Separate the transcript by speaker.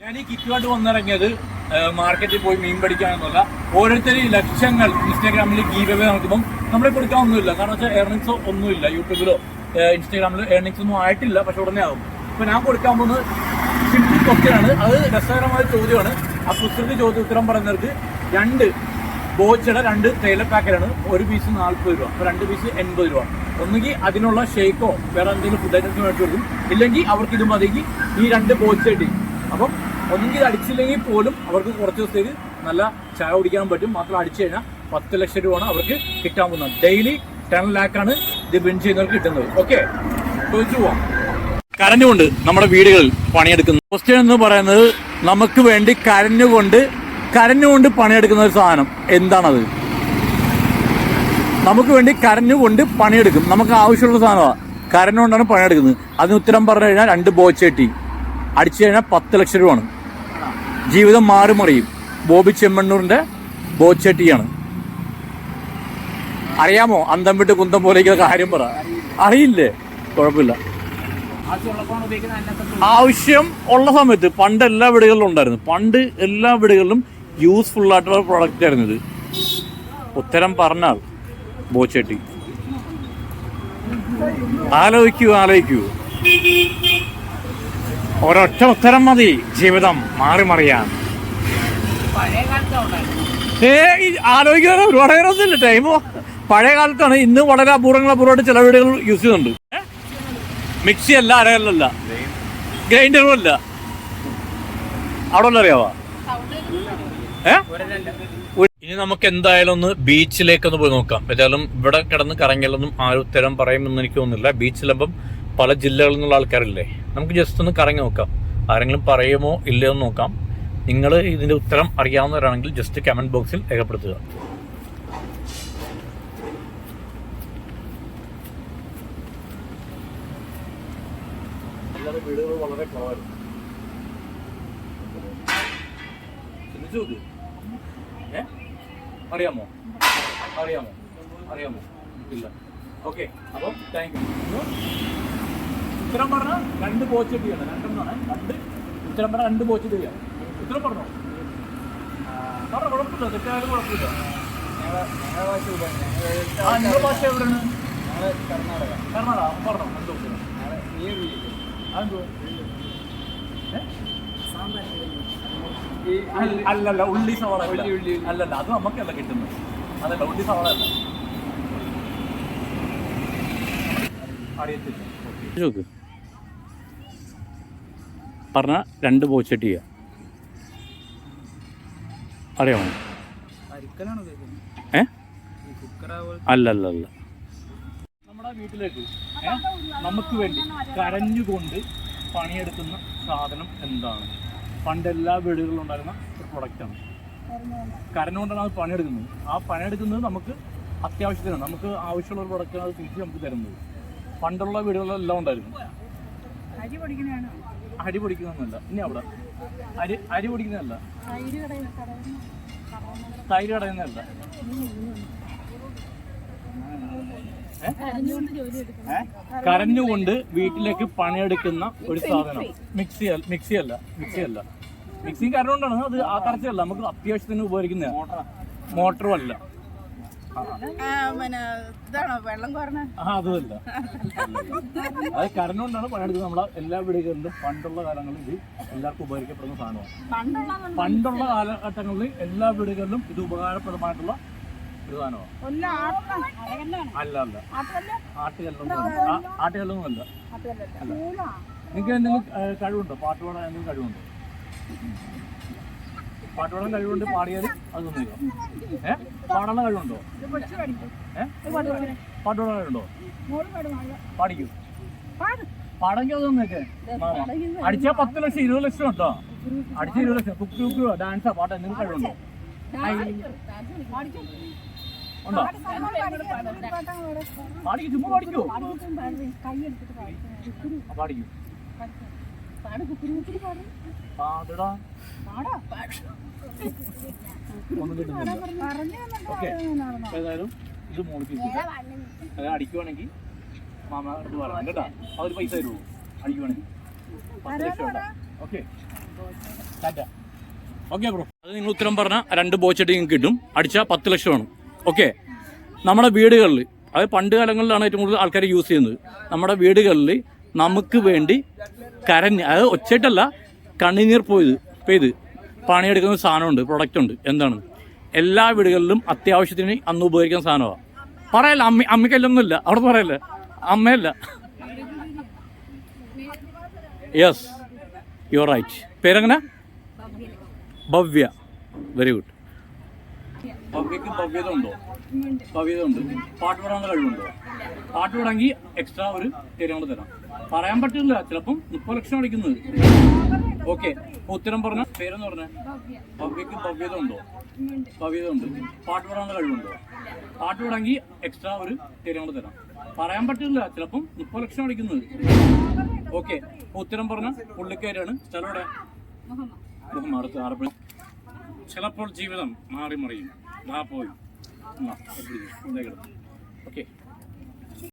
Speaker 1: ഞാൻ ഈ കിറ്റുമായിട്ട് വന്നിറങ്ങിയത് മാർക്കറ്റിൽ പോയി മീൻ പിടിക്കാനൊന്നുമല്ല. ഓരോരുത്തരും ലക്ഷങ്ങൾ ഇൻസ്റ്റാഗ്രാമിൽ ഗീവ് അവേ നടക്കുമ്പം നമ്മളെ കൊടുക്കാനൊന്നുമില്ല. കാരണം വെച്ചാൽ ഏർണിങ്സോ ഒന്നുമില്ല. യൂട്യൂബിലോ ഇൻസ്റ്റാഗ്രാമിലോ ഏർണിങ്സ് ഒന്നും ആയിട്ടില്ല, പക്ഷെ ഉടനെ ആകും. ഇപ്പൊ ഞാൻ കൊടുക്കാൻ പോകുന്നത് സിമ്പിൾ ക്വസ്റ്റ്യനാണ്. അത് രസകരമായ ചോദ്യമാണ്. ആ ക്വസ്റ്റ്യന്റെ ഉത്തരം പറയുന്നവർക്ക് 2 ബോച്ചയുടെ 2 തേയില പാക്കറ്റാണ്. ഒരു പീസ് 40 രൂപ, അപ്പോൾ 2 പീസ് 80 രൂപ. ഒന്നുകിൽ അതിനുള്ള ഷേക്കോ വേറെ എന്തെങ്കിലും ഫുഡ് ഐറ്റംസ് മേടിച്ചു കൊടുക്കും, ഇല്ലെങ്കിൽ അവർക്ക് ഇത് മതിയെങ്കിൽ ഈ 2 ബോച്ചടി. അപ്പം ഒന്നുകിൽ ഇത് അടിച്ചില്ലെങ്കിൽ പോലും അവർക്ക് കുറച്ച് ദിവസത്തേക്ക് നല്ല ചായ കുടിക്കാൻ പറ്റും. മാത്രം അടിച്ചു കഴിഞ്ഞാൽ 10 ലക്ഷം രൂപയാണ് അവർക്ക് കിട്ടാൻ പോകുന്നത്. ഡെയിലി 10 ലാക്കാണ് ഇത് വിൻ ചെയ്യുന്നവർക്ക് കിട്ടുന്നത്. ഓക്കെ, ചോദിച്ചു പോവാം. കരഞ്ഞുകൊണ്ട് നമ്മുടെ വീടുകളിൽ പണിയെടുക്കുന്ന ക്വസ്റ്റ്യൻ എന്ന് പറയുന്നത്, നമുക്ക് വേണ്ടി കരഞ്ഞുകൊണ്ട് പണിയെടുക്കുന്ന ഒരു സാധനം എന്താണത്? നമുക്ക് വേണ്ടി കരഞ്ഞുകൊണ്ട് പണിയെടുക്കും, നമുക്ക് ആവശ്യമുള്ള സാധനമാണ്. കരഞ്ഞുകൊണ്ടാണ് പണിയെടുക്കുന്നത്. അതിന് ഉത്തരം പറഞ്ഞു കഴിഞ്ഞാൽ 2 ബോച്ചട്ടി അടിച്ചു കഴിഞ്ഞാൽ 10 ലക്ഷം രൂപയാണ്. ജീവിതം മാറിമറിയും. ബോബി ചെമ്മണ്ണൂരിന്റെ ബോച്ചട്ടിയാണ്. അറിയാമോ? അന്തം വിട്ട് കുന്തം പോലെയൊക്കെ കാര്യം പറ. അറിയില്ലേ? കുഴപ്പമില്ല. ആവശ്യം ഉള്ള സമയത്ത് പണ്ട് എല്ലാ വീടുകളിലും ഉണ്ടായിരുന്നു. പണ്ട് എല്ലാ വീടുകളിലും യൂസ്ഫുൾ ആയിട്ടുള്ള പ്രോഡക്റ്റ് ആയിരുന്നു ഇത്. ഉത്തരം പറഞ്ഞാൽ ബോച്ചട്ടി. ആലോചിക്കൂ. ഒരൊറ്റ ഉത്തരം മതി ജീവിതം മാറിമറിയാൻ. ആലോചിക്കാൻ ഒരുപാട് നേരമൊന്നുമില്ല, ടൈമോ. പഴയ കാലത്താണ്. ഇന്ന് വളരെ അപൂർവമായിട്ട് ചില വീടുകൾ യൂസ് ചെയ്യുന്നുണ്ട്. മിക്സി അല്ല, അരകല്ലല്ല, ഗ്രൈൻഡറും അല്ല. അവിടെ ഒന്നും അറിയാവോ? ഇനി നമുക്ക് എന്തായാലും ഒന്ന് ബീച്ചിലേക്കൊന്ന് പോയി നോക്കാം. ഏതായാലും ഇവിടെ കിടന്ന് കറങ്ങിയാലൊന്നും ആരും ഉത്തരം പറയുമെന്ന് എനിക്ക് തോന്നുന്നില്ല. ബീച്ചിലാകുമ്പം പല ജില്ലകളിൽ നിന്നുള്ള ആൾക്കാരില്ലേ, നമുക്ക് ജസ്റ്റ് ഒന്ന് കറങ്ങി നോക്കാം. ആരെങ്കിലും പറയുമോ ഇല്ലയോ എന്ന് നോക്കാം. നിങ്ങൾ ഇതിന്റെ ഉത്തരം അറിയാവുന്നവരാണെങ്കിൽ ജസ്റ്റ് കമന്റ് ബോക്സിൽ രേഖപ്പെടുത്തുക. വീടുകൾ വളരെ കുറവായിരുന്നു. അറിയാമോ? ഇല്ല. ഓക്കെ, അപ്പം താങ്ക് യു. ഉത്തരം പറഞ്ഞ 2 ബോച്ചട്ടിയാണ്. 2 ഉത്തരം പറഞ്ഞ 2 ബോച്ചട്ടിയാണ്. ഉത്തരം പറഞ്ഞോ? കുഴപ്പമില്ല, തെറ്റായാലും കുഴപ്പമില്ല. നിങ്ങളുടെ ഭാഷ എവിടെയാണ്? കർണാടക. പറഞ്ഞോ, എന്തോ ഉത്തരം? അതെന്തോ? അല്ലല്ല, ഉള്ളി സവാള അല്ലല്ല, അത് നമുക്കല്ല കിട്ടുന്നത്. അതല്ല, ഉള്ളി സവാള അല്ല. അറിയത്തില്ല. പറഞ്ഞ 2 ബോച്ചട്ടിയാ. അറിയാമോ? അല്ലല്ല. നമ്മുടെ വീട്ടിലേക്ക് നമുക്ക് വേണ്ടി കരഞ്ഞുകൊണ്ട് പണിയെടുക്കുന്ന സാധനം എന്താണ്? പണ്ട് എല്ലാ വീടുകളിലും ഉണ്ടായിരുന്ന ഒരു പ്രൊഡക്റ്റാണ്. കരഞ്ഞുകൊണ്ടാണ് അത് പണിയെടുക്കുന്നത്. ആ പണിയെടുക്കുന്നത് നമുക്ക് അത്യാവശ്യത്തിനാണ്. നമുക്ക് ആവശ്യമുള്ള ഒരു പ്രൊഡക്റ്റാണ് അത് തിരിച്ച് നമുക്ക് തരുന്നത്. പണ്ടുള്ള വീടുകളിലെല്ലാം ഉണ്ടായിരുന്നു. അരി പൊടിക്കുന്നതല്ല. ഇനി അവിടെ അരി പൊടിക്കുന്നതല്ല, തൈര് കടയുന്നതല്ല. കരഞ്ഞുകൊണ്ട് വീട്ടിലേക്ക് പണിയെടുക്കുന്ന ഒരു സാധനം. മിക്സി അല്ല. മിക്സി കരഞ്ഞുകൊണ്ടാണ്. അത് ആ കറച്ചല്ല, നമുക്ക് അത്യാവശ്യത്തിന് ഉപകരിക്കുന്ന. മോട്ടറും അല്ല. അതുമല്ല. അത് കരഞ്ഞുകൊണ്ടാണ് പണിയെടുക്കുന്നത്. നമ്മളെ എല്ലാ വീടുകളിലും പണ്ടുള്ള കാലങ്ങളിൽ ഇത് എല്ലാവർക്കും ഉപകരിക്കപ്പെടുന്ന സാധനമാണ്. പണ്ടുള്ള കാലഘട്ടങ്ങളിൽ എല്ലാ വീടുകളിലും ഇത് ഉപകാരപ്രദമായിട്ടുള്ള ഒരു സാധനമാണ്. അല്ല, ആട്ടുകല്ലൊന്നും അല്ല. നിങ്ങൾക്ക് എന്തെങ്കിലും കഴിവുണ്ടോ? പാട്ട് പാടാൻ എന്തെങ്കിലും കഴിവുണ്ടോ? പാട്ടുപാടാൻ കഴിവുണ്ട്, പാടിയാൽ അത് തന്നില്ലോ. പാടാനുള്ള കഴിവുണ്ടോ? പാട്ടുപാടാൻ കഴിവുണ്ടോ? പാടിക്കൂ. പാടെങ്കിൽ അത് തന്നേക്കെ. അടിച്ചാൽ 10 ലക്ഷം 20 ലക്ഷം കേട്ടോ. അടിച്ച 20 ലക്ഷം. കുക്ക് ഡാൻസാ പാട്ട് എന്തെങ്കിലും കഴിവുണ്ടോ? ഉണ്ടോ? പാടിക്കൂ, ചുമ്മാ പാടിക്കൂ. പാടിക്കൂ. പാടടാ. ഒന്നും കിട്ടുന്നില്ല. ഓക്കെ, ഏതായാലും ഇത് മോളിക്ക് അടിക്കുവാണെങ്കിൽ മാമ അടുത്ത് പറയണം കേട്ടാ. അതൊരു പൈസ തരുമോ? അടിക്കുവാണെങ്കിൽ 10 ലക്ഷം. ഓക്കെ. ഓക്കെ ബ്രോ, അത് നിങ്ങൾ ഉത്തരം പറഞ്ഞാൽ 2 ബോച്ചട്ടി നിങ്ങൾക്ക് കിട്ടും. അടിച്ചാൽ 10 ലക്ഷമാണ്. ഓക്കെ, നമ്മുടെ വീടുകളിൽ, അത് പണ്ട് കാലങ്ങളിലാണ് ഏറ്റവും കൂടുതൽ ആൾക്കാർ യൂസ് ചെയ്യുന്നത്. നമ്മുടെ വീടുകളിൽ നമുക്ക് വേണ്ടി കരഞ്ഞ്, അത് ഒച്ചയിട്ടല്ല, കണ്ണുനീർ പെയ്ത് പണിയെടുക്കുന്ന സാധനമുണ്ട്, പ്രൊഡക്റ്റ് ഉണ്ട്. എന്താണ്? എല്ലാ വീടുകളിലും അത്യാവശ്യത്തിന് അന്ന് ഉപയോഗിക്കുന്ന സാധനമാണ്. പറയല്ല, അമ്മയ്ക്കല്ലൊന്നുമില്ല, അവിടെ പറയല്ലേ, അമ്മയല്ല. Yes, you are right. പേരെങ്ങനെ? ഭവ്യ. Very good. ഭവ്യക്ക് ഭവ്യത ഉണ്ടോ? ഭവ്യത ഉണ്ട്. പാട്ട് പാടാനുള്ള കഴിവുണ്ടോ? പാട്ട് പാടാമെങ്കിൽ എക്സ്ട്രാ ഒരു പേരും തരാം. പറയാൻ പറ്റില്ല, ചിലപ്പം 30 ലക്ഷം അടിക്കുന്നത്. ഓക്കെ, ഉത്തരം പറഞ്ഞ പേരെന്ന് പറഞ്ഞ ഭവ്യക്ക് ഭവ്യത ഉണ്ടോ? ഭവ്യത ഉണ്ട്. പാട്ട് പാടാനുള്ള കഴിവുണ്ടോ? പാട്ട് പാടാമെങ്കിൽ എക്സ്ട്രാ ഒരു പേരും തരാം. പറയാൻ പറ്റില്ല, ചിലപ്പം 30 ലക്ഷം അടിക്കുന്നത്. ഓക്കെ, ഉത്തരം പറഞ്ഞ പുള്ളിക്കാരാണ്. സ്ഥലം എവിടെ? അടുത്ത് ആറപ്പുഴ. ചിലപ്പോൾ ജീവിതം മാറി മറിയും. പോയി ഓക്കെ.